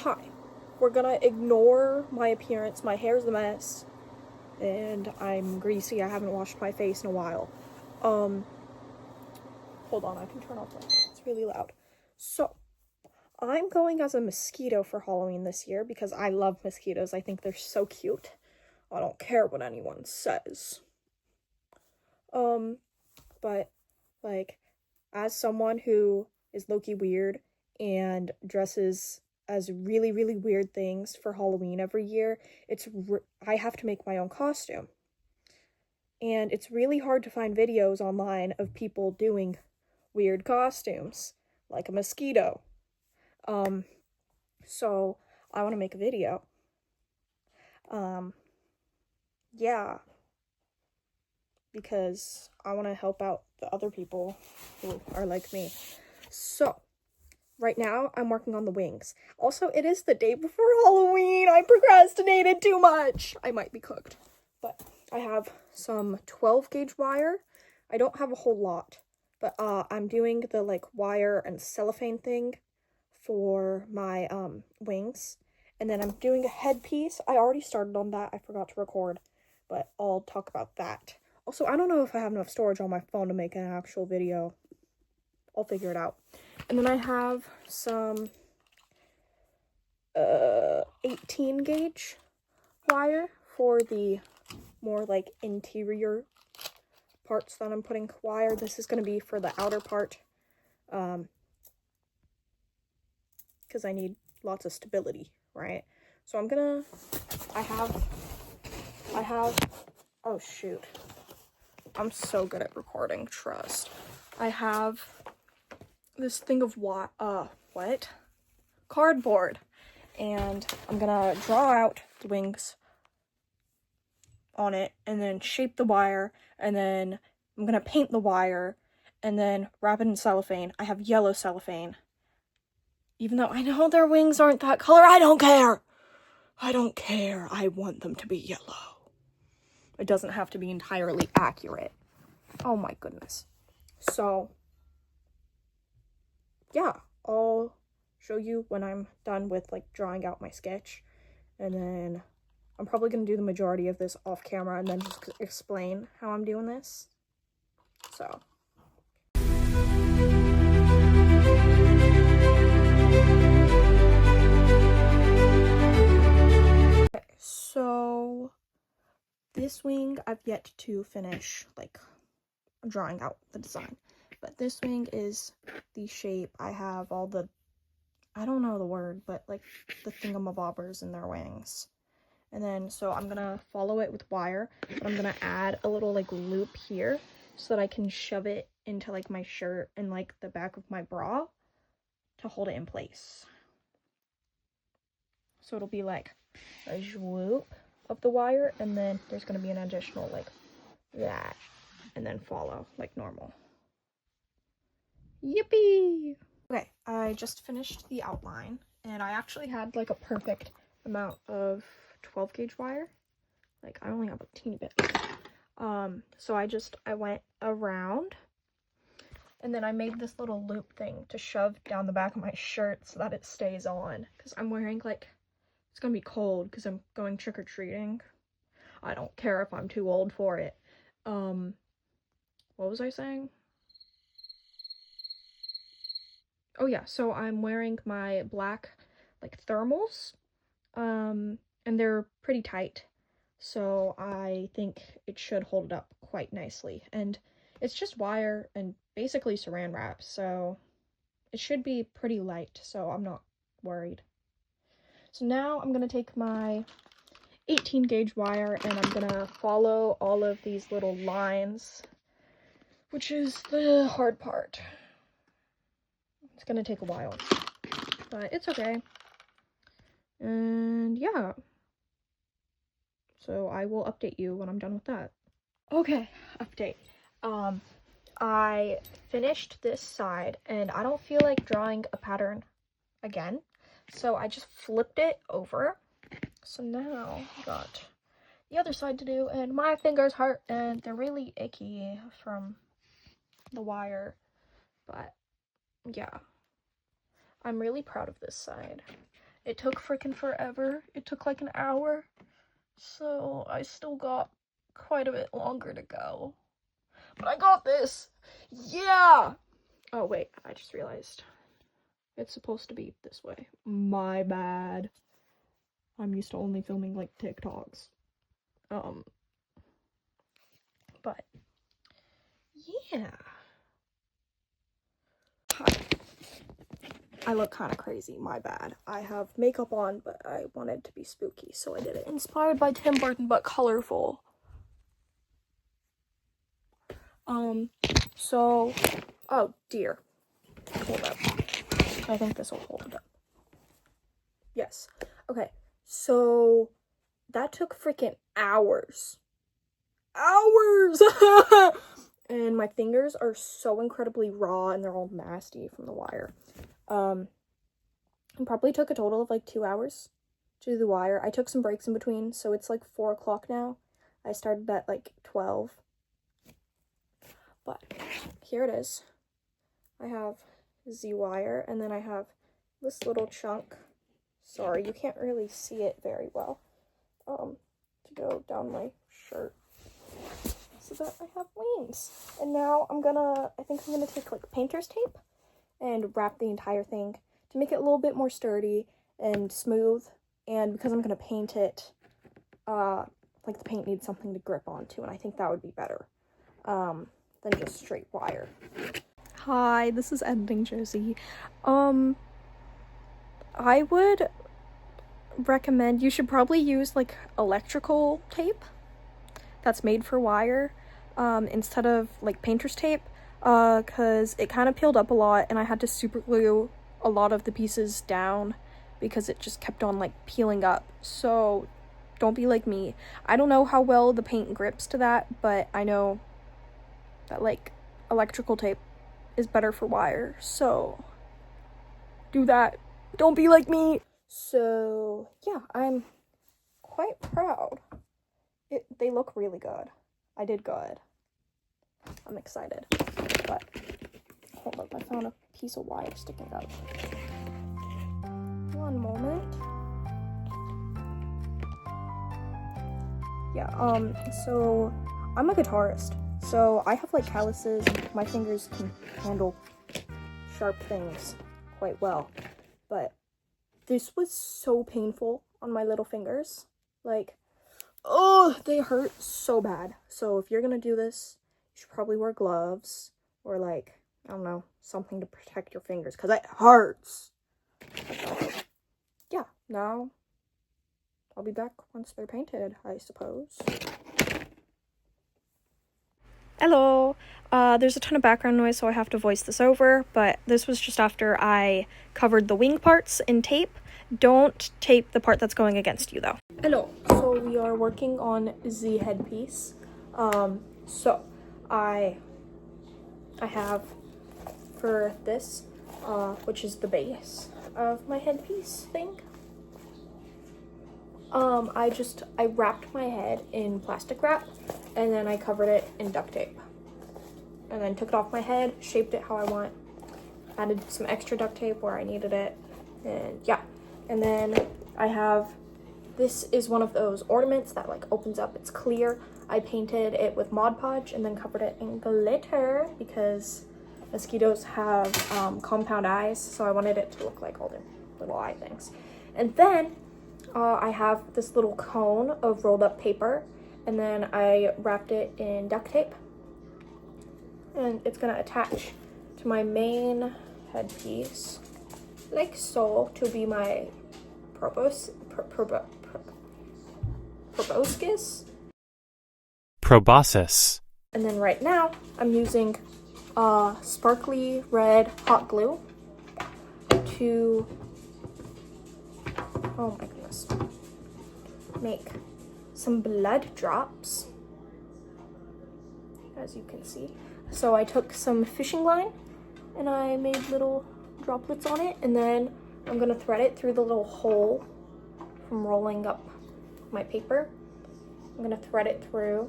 Hi. We're gonna ignore my appearance. My hair's a mess. And I'm greasy. I haven't washed my face in a while. Hold on, I can turn off my phone. It's really loud. So, I'm going as a mosquito for Halloween this year because I love mosquitoes. I think they're so cute. I don't care what anyone says. But, like, as someone who is low-key weird and dresses as really, really weird things for Halloween every year, I have to make my own costume. And it's really hard to find videos online of people doing weird costumes, like a mosquito. So I want to make a video. Yeah. Because I want to help out the other people who are like me. So, right now, I'm working on the wings. Also, it is the day before Halloween. I procrastinated too much. I might be cooked. But I have some 12 gauge wire. I don't have a whole lot. But I'm doing the wire and cellophane thing for my wings. And then I'm doing a headpiece. I already started on that. I forgot to record. But I'll talk about that. Also, I don't know if I have enough storage on my phone to make an actual video. I'll figure it out. And then I have some 18 gauge wire for the more interior parts that I'm putting wire. This is going to be for the outer part because I need lots of stability, right? So I have, oh shoot. I'm so good at recording, trust. I have this thing of cardboard, and I'm gonna draw out the wings on it, and then shape the wire, and then I'm gonna paint the wire, and then wrap it in cellophane. I have yellow cellophane. Even though I know their wings aren't that color, I don't care! I don't care. I want them to be yellow. It doesn't have to be entirely accurate. Oh my goodness. So, yeah, I'll show you when I'm done with drawing out my sketch, and then I'm probably going to do the majority of this off camera and then just explain how I'm doing this. So. Okay, so this wing I've yet to finish drawing out the design, but this wing is the shape. I have all the, I don't know the word, but the thingamabobbers in their wings. And then, so I'm gonna follow it with wire, but I'm gonna add a little loop here so that I can shove it into my shirt and the back of my bra to hold it in place. So it'll be a swoop of the wire, and then there's gonna be an additional that, and then follow like normal. Yippee! Okay, I just finished the outline, and I actually had a perfect amount of 12 gauge wire. I only have a teeny bit. So I went around, and then I made this little loop thing to shove down the back of my shirt so that it stays on, because I'm wearing it's gonna be cold because I'm going trick-or-treating. I don't care if I'm too old for it. What was I saying? Oh yeah, so I'm wearing my black thermals, and they're pretty tight, so I think it should hold it up quite nicely. And it's just wire and basically saran wrap, so it should be pretty light, so I'm not worried. So now I'm gonna take my 18 gauge wire and I'm gonna follow all of these little lines, which is the hard part. It's gonna take a while, but it's okay. And yeah, so I will update you when I'm done with that. Okay, update. I finished this side, and I don't feel like drawing a pattern again, so I just flipped it over. So now I got the other side to do, and my fingers hurt, and they're really icky from the wire, but yeah, I'm really proud of this side. It took freaking forever. It took like an hour. So I still got quite a bit longer to go. But I got this! Yeah! Oh wait, I just realized. It's supposed to be this way. My bad. I'm used to only filming like TikToks. But yeah. Hi. I look kind of crazy, my bad. I have makeup on, but I wanted to be spooky, so I did it. Inspired by Tim Burton, but colorful. So, oh dear. Hold up. I think this will hold it up. Yes. Okay, so that took freaking hours. Hours! And my fingers are so incredibly raw and they're all nasty from the wire. It probably took a total of like 2 hours to do the wire. I took some breaks in between, so it's like 4 o'clock now. I started at like 12. But here it is. I have Z wire, and then I have this little chunk. Sorry, you can't really see it very well. To go down my shirt so that I have wings. And now I think I'm gonna take like painter's tape and wrap the entire thing to make it a little bit more sturdy and smooth. And because I'm gonna paint it, like the paint needs something to grip onto, and I think that would be better than just straight wire. Hi, this is Editing Josie. I would recommend you should probably use like electrical tape that's made for wire instead of like painter's tape, because it kind of peeled up a lot and I had to super glue a lot of the pieces down because it just kept on like peeling up. So don't be like me. I don't know how well the paint grips to that, but I know that like electrical tape is better for wire, so do that. Don't be like me. So yeah, I'm quite proud. They look really good. I did good. I'm excited. But hold up, I found a piece of wire sticking out. One moment. Yeah, so I'm a guitarist. So I have like calluses, and my fingers can handle sharp things quite well. But this was so painful on my little fingers. Like, oh, they hurt so bad. So if you're gonna do this, you should probably wear gloves or like, I don't know, something to protect your fingers because it hurts. Yeah, now I'll be back once they're painted, I suppose. Hello. There's a ton of background noise, so I have to voice this over, but this was just after I covered the wing parts in tape. Don't tape the part that's going against you, though. Hello. So we are working on the headpiece. So I have for this, which is the base of my headpiece thing. I wrapped my head in plastic wrap, and then I covered it in duct tape. And then took it off my head, shaped it how I want, added some extra duct tape where I needed it, and yeah. And then this is one of those ornaments that like opens up, it's clear. I painted it with Mod Podge and then covered it in glitter because mosquitoes have compound eyes, so I wanted it to look like all their little eye things. And then I have this little cone of rolled up paper, and then I wrapped it in duct tape, and it's gonna attach to my main headpiece like so to be my proboscis. And then right now I'm using sparkly red hot glue to, oh my goodness, make some blood drops, as you can see. So I took some fishing line and I made little droplets on it, and then I'm gonna thread it through the little hole from rolling up my paper. I'm gonna thread it through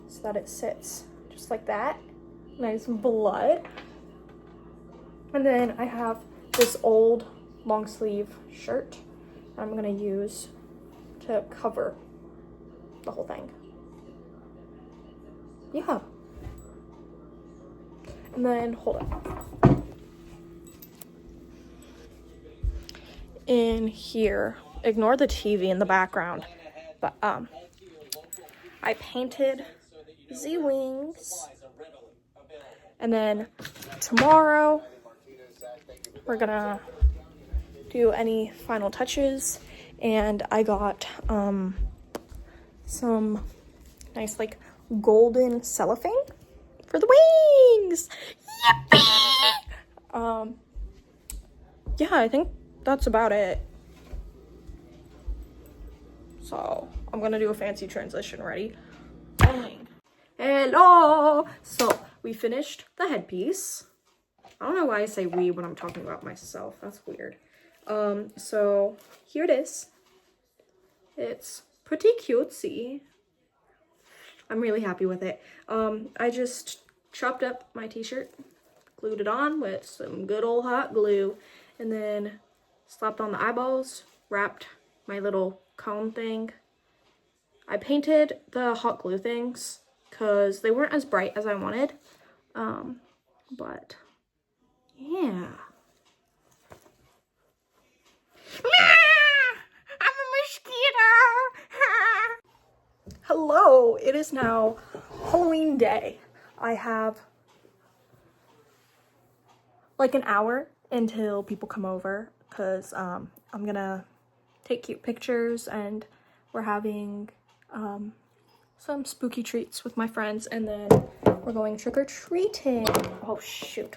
so that it sits just like that. Nice blood. And then I have this old long sleeve shirt I'm gonna use to cover the whole thing. Yeah. And then, hold on. In here, ignore the TV in the background, but I painted the wings, and then tomorrow we're gonna do any final touches, and I got some nice like golden cellophane for the wings. Yippee! Yeah, I think that's about it. So I'm gonna do a fancy transition. Ready? Bang. Hello. So we finished the headpiece. I don't know why I say we when I'm talking about myself. That's weird. So here it is. It's pretty cutesy. I'm really happy with it. I just chopped up my t-shirt, glued it on with some good old hot glue, and then slapped on the eyeballs, wrapped my little cone thing. I painted the hot glue things because they weren't as bright as I wanted. But yeah. I'm a mosquito. Hello, it is now Halloween day. I have like an hour until people come over because I'm gonna take cute pictures, and we're having some spooky treats with my friends, and then we're going trick-or-treating. Oh shoot.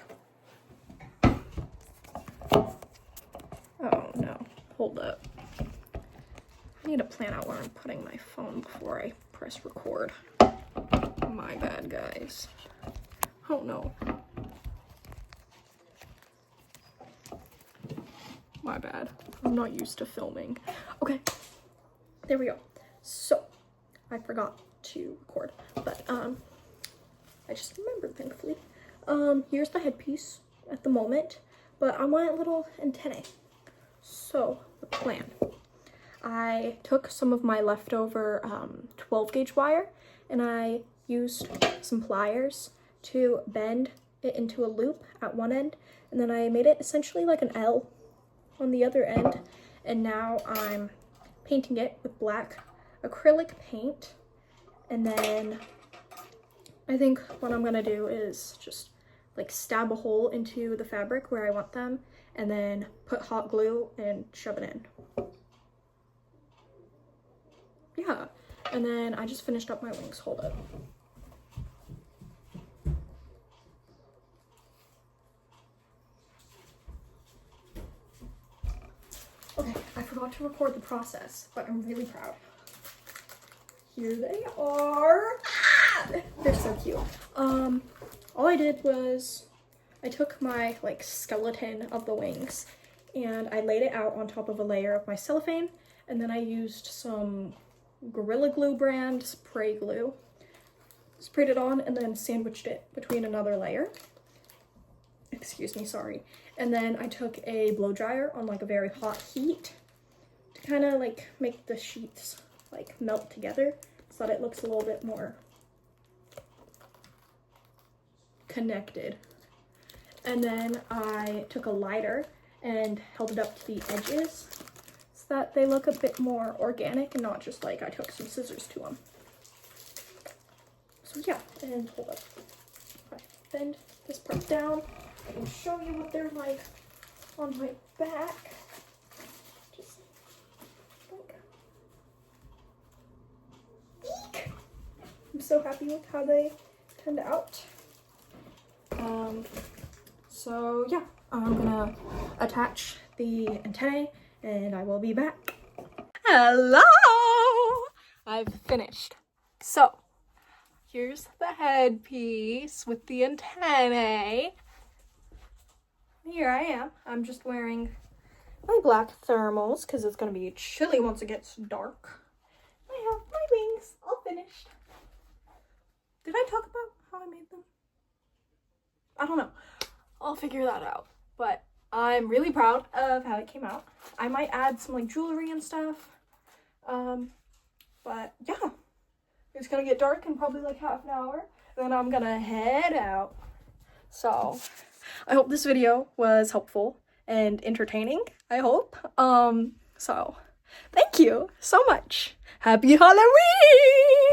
Oh no, hold up. I need to plan out where I'm putting my phone before I press record. My bad, guys. Oh no. My bad. I'm not used to filming. Okay, there we go. So, I forgot to record, but I just remembered, thankfully. Here's the headpiece at the moment, but I want little antennae. So, the plan. I took some of my leftover 12 gauge wire, and I used some pliers to bend it into a loop at one end, and then I made it essentially like an L on the other end, and now I'm painting it with black acrylic paint. And then I think what I'm gonna do is just like stab a hole into the fabric where I want them, and then put hot glue and shove it in. Yeah, and then I just finished up my wings. Hold up. Okay, I forgot to record the process, but I'm really proud. Here they are. Ah! They're so cute. All I did was I took my like skeleton of the wings and I laid it out on top of a layer of my cellophane, and then I used some Gorilla Glue brand spray glue, sprayed it on, and then sandwiched it between another layer. Excuse me, sorry. And then I took a blow dryer on like a very hot heat to kind of like make the sheets like melt together so that it looks a little bit more connected. And then I took a lighter and held it up to the edges so that they look a bit more organic and not just like I took some scissors to them. So yeah, and hold up. I bend this part down. I can show you what they're like on my back. Just like, eek! I'm so happy with how they turned out. So yeah, I'm gonna attach the antennae and I will be back. Hello! I've finished. So here's the headpiece with the antennae. Here I am. I'm just wearing my black thermals because it's going to be chilly once it gets dark. I have my wings all finished. Did I talk about how I made them? I don't know. I'll figure that out. But I'm really proud of how it came out. I might add some like jewelry and stuff. But yeah, it's gonna get dark in probably like half an hour. Then I'm gonna head out. So I hope this video was helpful and entertaining, I hope. So thank you so much. Happy Halloween!